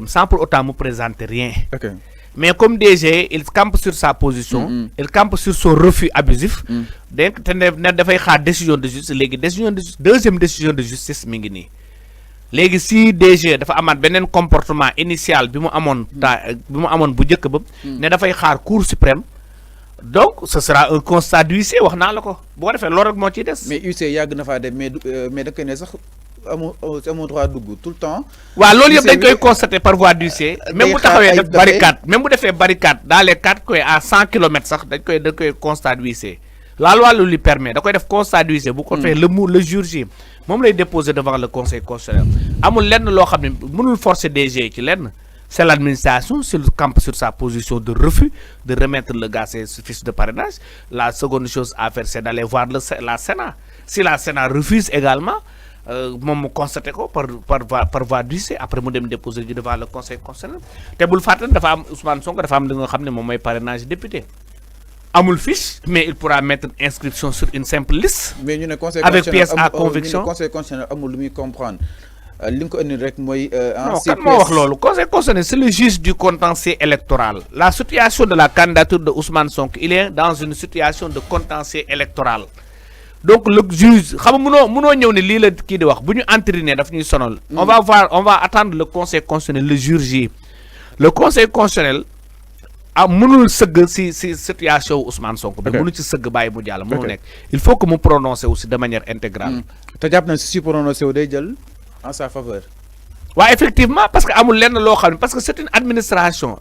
sans pour autant me présenter rien. Ok. Mais comme DG, il campe sur sa position, il campe sur son refus abusif. Donc, il a décision de justice. Deuxième décision de justice, mingini. Légui si DG dafa amat benen comportement initial bi mu amone bu jëk ba né da fay xaar cour suprême. Donc ce sera un constat d'huissier waxna lako. Bu ko défé lool rek mo ci dess. Mais huissier yag na fa dem mais da koy né sax amoo droit dugg tout le temps. Wa loolu yëpp dañ koy constater par voie d'huissier. Même bu taxawé def barricade, même bu défé barricade dans les 4 coins à 100 km sax dañ koy constat d'huissier. La loi lui permet da koy def constat d'huissier bu ko fait le jour J mom lay déposer devant le conseil constitutionnel. Amul lenn lo xamné mënul forcer DG ci lenn. C'est l'administration sur le camp sur sa position de refus de remettre le gars ses fiches de parrainage. La seconde chose à faire c'est d'aller voir la Sénat. Si la Sénat refuse également mom constaté ko par voie d'huissier après mu dem déposer devant le conseil constitutionnel. Té bul faté dafa am Ousmane Sonko dafa am li nga xamné mom moy parrainage député. Amul fiche, mais il pourra mettre inscription sur une simple liste. Mais ñu ne conseil avec pièce à conviction. Le conseil constitutionnel amul lu muy comprendre. Li ko indi rek moy non kan mo wax lolu conseil constitutionnel c'est le juge du contentieux électoral. La situation de la candidature de Ousmane Sonko, il est dans une situation de contentieux électoral. Donc le juge xam mëno ñëw ni li la ki di wax buñu entériner daf ñuy sonal. On va attendre le conseil constitutionnel le jour J. Le conseil constitutionnel mënul sëgg si situation Ousmane Sonko bi mënu ci sëgg bàyyi mu jàll mënu nekk il faut que mu prononcer aussi de manière intégrale. te jàpp na si prononcer wu day jël en sa faveur. waaw effectivement parce que amul lenn loo xam ne parce que c'est une administration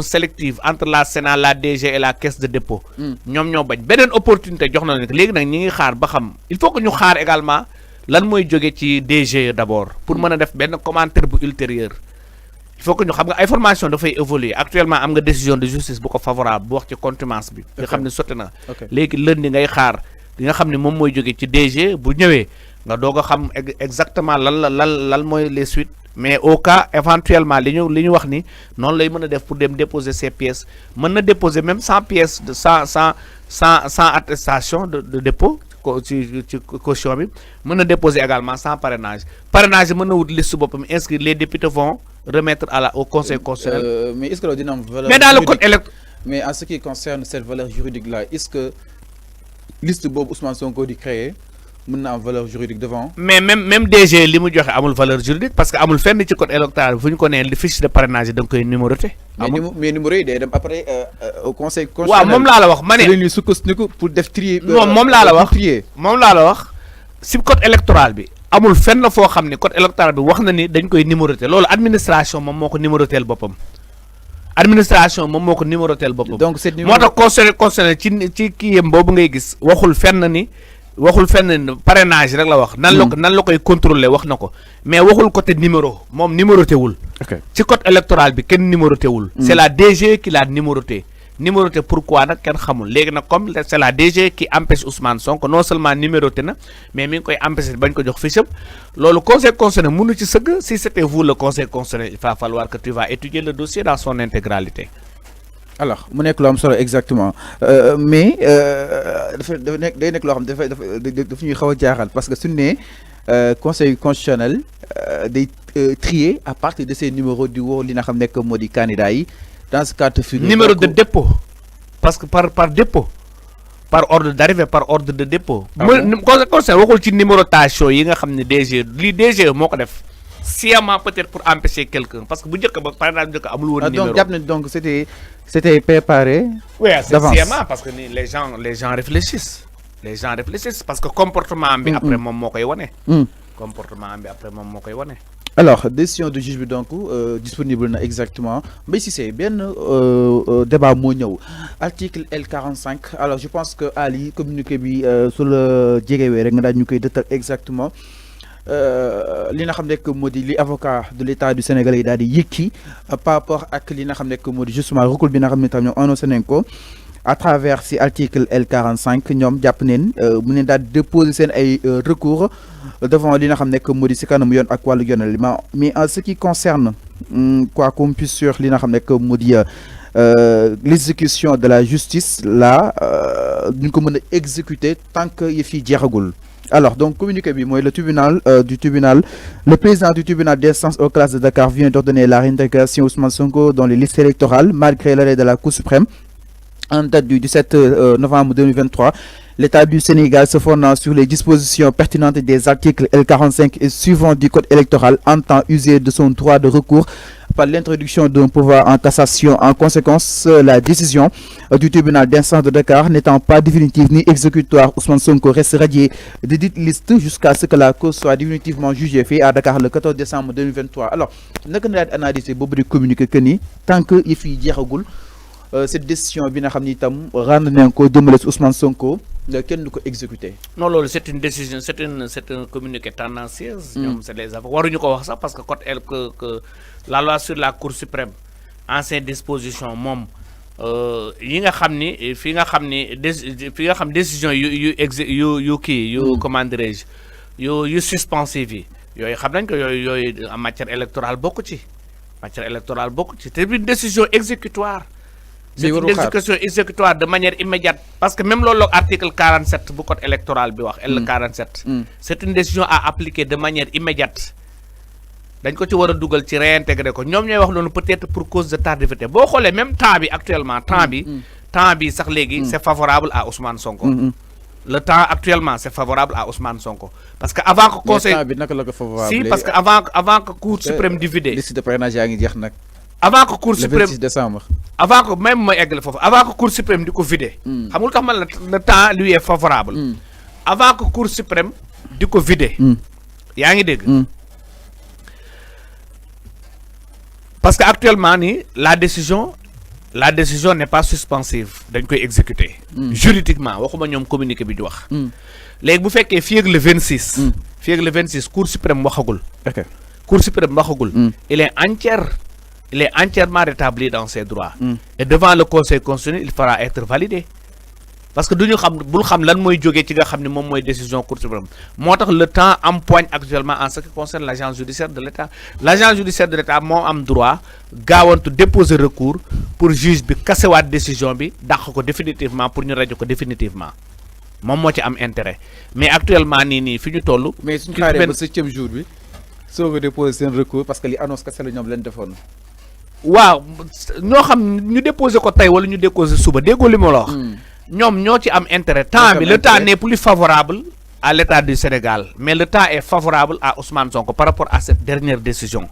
sélective entre la Sénat la DG et la caisse de dépôt. ñoom ñoo bañ beneen opportunité jox na leen léegi nag ñi ngi xaar ba xam il faut que ñu xaar également lan mooy jóge ci DG d'abord pour mën a def benn commentaire bu ultérieur. Il faut que ñu xam nga information dafay évoluer actuellement am nga décision de justice bu ko favorable bu wax ci contumace bi nga xam ne sotti na léegi lundi ngay xaar li nga xam ne moom mooy jóge ci DG bu ñëwee nga doog a xam exactement lan mooy les suites mais au cas éventuellement li ñu wax ni noonu lay mën a def pour dem déposer ces pièces mën na déposer même sans pièces de sans attestation de dépôt ci caution bi mën na déposer également sans parrainage mën na wut liste boppam inscrire les députés vont remettre au conseil constitutionnel. Mais est-ce que dina am valeur mais dans le code électoral. Mais en ce qui concerne cette valeur juridique là est-ce que liste boobu Ousmane Sonko di créer mën na am valeur juridique devant. Mais même DG li mu joxe amul valeur juridique parce que amul fenn ci code électoral fu ñu ko nee fiche de parrainage da nga koy numéroté. mais numéro yi day dem après au conseil constitutionnel. waaw moom laa la wax ma ne. dañuy sukkandiku pour def trier. non moom laa la wax si code électoral bi. amul fenn foo xam ne code électoral bi wax na ni dañ koy numéroté loolu administration moom moo ko numérotéel boppam. donc c'est moo tax conseil constitutionnel ci kii yëm boobu ngay gis waxul fenn ni parrainage rek la wax. nan la koy contrôler wax na ko mais waxul côté numéro moom numéroté wul. ci code électoral bi kenn numéroté wul. c'est la DG qui l'a numéroté. Numéroté pourquoi nag kenn xamul léegi nag comme c'est la DG qui empêche Ousmane Sonko non seulement numéroté na mais mi ngi koy empêcher bañ ko jox fiche am loolu conseil constitutionnel mënu ci sëgg si c'était vous le conseil constitutionnel il va falloir que tu vas étudier le dossier dans son intégralité. Alors mu nekk lu am solo exactement mais dafa nekk day nekk loo xam dafa ñuy xaw a jaaxal parce que suñu nee conseil constitutionnel day trier à partir de ces numéros di woo li nga xam nekk moo di candidat yi. Dans ce cas de figure, numéro de dépôt parce que par dépôt par ordre d'arrivée par ordre de dépôt. Conseil waxul ci numérotation yi nga xam ne DG moo ko def sciemment peut-être pour empêcher quelqu'un parce que bu njëkk ba par exemple njëkk amul woon numéro. donc jàpp nañ donc c'était préparé. Oui, c'est sciemment parce que les gens réfléchissent parce que comportement bi après moom moo koy wane. Comportement bi après moom moo koy wane. Alors décision de juge bi donc disponible na exactement mais si c'est bien débat moo ñëw article L45 alors je pense que Ali communiqué bi sur le jegewee rek nga daal ñu koy dëttal exactement li nga xam ne que moo di li avocat de l'État du Sénégal yi daal di yëkki par rapport ak li nga xam ne que moo di justement recours bi nga xam ne tam ñoom annoncé nañ ko à travers si article L45 ñoom jàpp neen mu neen daal déposer seen ay recours devant li nga xam ne que moo di si kanam yoon ak wàllu yoonal mais en ce qui concerne quoi qu'on puisse sur li nga xam ne que moo di l'exécution de la justice là duñ ko mën a exécuter tant que yëf yi jeexagul Alors, donc, communiqué bi, le tribunal le président du tribunal d'instance aux classes de Dakar vient d'ordonner la réintégration Ousmane Sonko dans les listes électorales malgré l'arrêt de la Cour suprême en date du 17 novembre 2023. L'État du Sénégal, se fondant sur les dispositions pertinentes des articles L45 et suivants du Code électoral, entend user de son droit de recours par l'introduction d'un pouvoir en cassation. En conséquence, la décision du tribunal d'instance de Dakar n'étant pas définitive ni exécutoire, Ousmane Sonko reste radié de dite liste jusqu'à ce que la cause soit définitivement jugée, fait à Dakar le 14 décembre 2023. Alors, nous avons analysé beaucoup de communiqués que ni tant que il fi jeexagul cette décision bi nga xam ni itam rendre nañ ko jëmale si Ousmane Sonko kenn du ko exécuté. Non, loolu c'est une décision, c'est un communiqué tendancieuse. ñoom c'est les avocats waruñu ko wax sax parce que que la loi sur la Cour suprême en ses dispositions moom yi nga xam ni fi nga xam décision yu comment dirais-je yu suspensive yi yooyu xam nañ ko yooyu en matière électorale bokku ci c'est une décision exécutoire. C'est une exécution exécutoire de manière immédiate parce que même l'article 47 du code électoral bi wax L47 c'est une décision à appliquer de manière immédiate. dañ ko ci wara duggal ci réintégrer ko ñom ñoy wax lolu peut-être pour cause de tardivité bo xolé même temps bi actuellement temps bi sax légui c'est favorable à Ousmane Sonko. Le temps actuellement c'est favorable à Ousmane Sonko parce que avant que conseil temps bi naka la ko favorable si parce que avant que Cour suprême di vider liste de parrainage yaa ngi jeex nak avant que Cour suprême le 26 décembre avant que même moi egg fofu avant que Cour suprême di ko vider xamul tax man le temps lui est favorable avant que Cour suprême di ko vider yaa ngi dégg parce que actuellement la décision n'est pas suspensive dañ koy exécuter juridiquement waxuma ñom communiqué bi di wax légui bu féké fi ak le 26 Cour suprême waxagul Cour suprême waxagul il est entièrement rétabli dans ses droits et devant le Conseil constitutionnel il fera être validé parce que duñu xam bul xam lan moy joggé ci nga xamni mom moy décision Cour suprême motax le temps empoigne actuellement en ce qui concerne l'agence judiciaire de l'État. L'agence judiciaire de l'État mo am droit gaawantu déposer recours pour juge bi kassewaat décision bi dakh ko définitivement pour ñu radio ko définitivement mom mo ci am intérêt mais actuellement ni fiñu tollu mais suñu xaré ba 7e jour bi soga déposer sen recours parce que li annonce kasse la ñom leen defoon waaw ñoo xam ñu déposer ko tay wala ñu déposer suba déggoo li mo la wax ñom ñoo ci am intérêt temps bi le temps n'est plus favorable à l'État du Sénégal mais le temps est favorable à Ousmane Sonko par rapport à cette dernière décision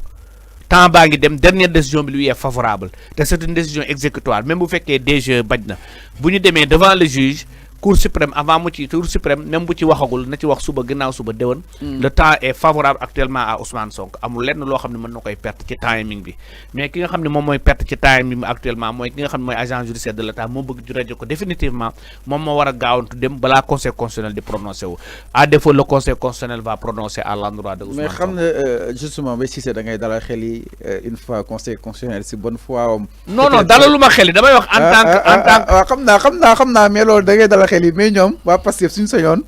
temps baa ngi dem dernière décision bi lui est favorable te c'est une décision exécutoire même bu fekkee DG bañ na bu ñu demee devant le juge Cour suprême avant mu ci Cour suprême même bu ci waxagul na ci wax suba ginnaaw suba déwon le temps est favorable actuellement à Ousmane Sonko amul lenn loo xam ne mën na koy perte ci timing bi mais ki nga xam ne moom mooy perte ci timing bi actuellement mooy ki nga xam ne mooy agent judiciaire de l'État moo bëgg ju rajo ko définitivement moom moo war a gaawantu dem balaa Conseil constitutionnel di prononcer wu à défaut le Conseil constitutionnel va prononcer à l'endroit de Ousmane Sonko. mais xam nga justement ba Cissé da ngay dalal xel yi une fois Conseil constitutionnel si bonne foi non dalaluma xel yi damay wax en tant que xam naa mais loolu da ngay dalal xel yi mais ñoom waa Pastef suñu sañoon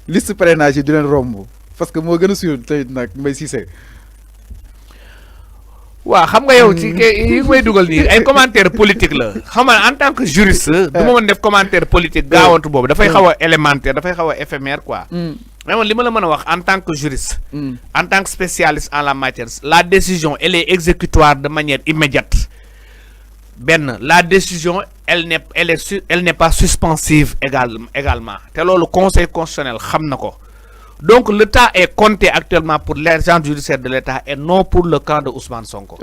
liste parrainage yi du leen romb parce que moo gën a sûr tey nag Mbaye Cissé waaw xam nga yow ci yi may dugal nii ay commentaire politique la xam nga en tant que juriste du ma mën def commentaire politique gaawantu boobu dafay xaw a élémentaire dafay xaw a éphémère quoi mais man li ma la mën a wax en tant que juriste en tant que spécialiste en la matière la décision elle est exécutoire de manière immédiate la décision elle n'est pas suspensive également te le Conseil constitutionnel xam na ko donc le temps est compté actuellement pour l'agent judiciaire de l'État et non pour le camp de Ousmane Sonko.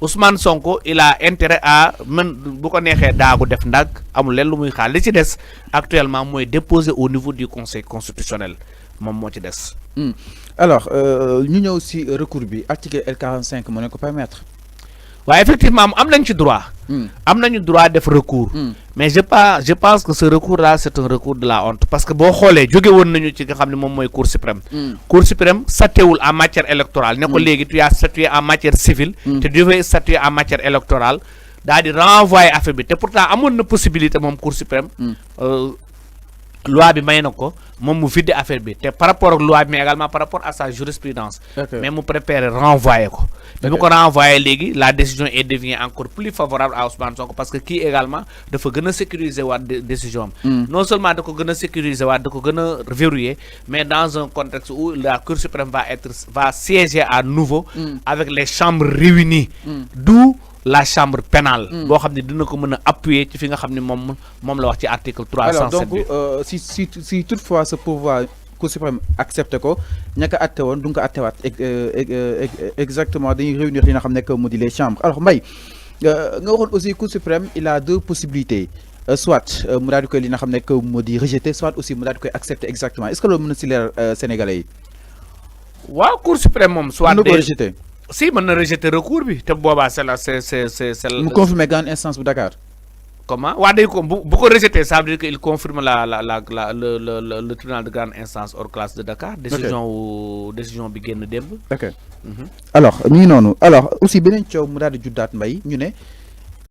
Ousmane Sonko il a intérêt à man bu ko neexee daagu def ndag amul leen lu muy xaar li ci des actuellement mooy déposer au niveau du Conseil constitutionnel moom moo ci des. Alors ñu ñëw si recours bi article L45 moo leen ko permettre. Ouais, effectivement am nañ ci droit am nañu droit def recours mais je pense que ce recours là c'est un recours de la honte parce que boo xoolee jóge woon nañu ci nga xam ne moom mooy Cour suprême Cour suprême statuewul en matière électorale ne ko léegi tu as statué en matière civile te devais statuer en matière électorale daal di renvoyer affaire bi te pourtant amoon na possibilité moom Cour suprême loi bi may na ko moom mu vidé affaire bi te par rapport ak loi bi mais également par rapport à sa jurisprudence mais mu préféré renvoyer ko bi mu ko renvoyer léegi la décision est devient encore plus favorable à Ousmane Sonko parce que kii également dafa gën a sécuriser waat décision am non seulement da ko gën a sécuriser waat da ko gën a verrouiller mais dans un contexte où la Cour suprême va siéger à nouveau avec les chambres réunies d'où la chambre pénale boo xam ne dina ko mën a appuyer ci fi nga xam ne moom la wax ci article 307 alors donc si toutefois ce pouvoir Cour suprême accepté ko ñaka atté woon du nga ko attewaat exactement dañuy réunir li nga xam ne que mu di les chambres alors Mbaye nga waxoon aussi Cour suprême il a deux possibilités soit mu daal di koy li nga xam ne que mu di rejeter soit aussi mu daal di koy accepter exactement est-ce que loolu mën na si leer sénégalais yi waaw Cour suprême moom soit mën na ko rejeter si mën na rejeter recours bi te boobaa c'est mu confirmer grande instance bu Dakar. Comment waa day ko bu ko rejeter ça veut dire que il confirme le tribunal de grande instance hors classe de Dakar. décision bi génn démb. ok alors mi ngi noonu alors aussi beneen coow mu daal di juddaat Mbaye ñu ne.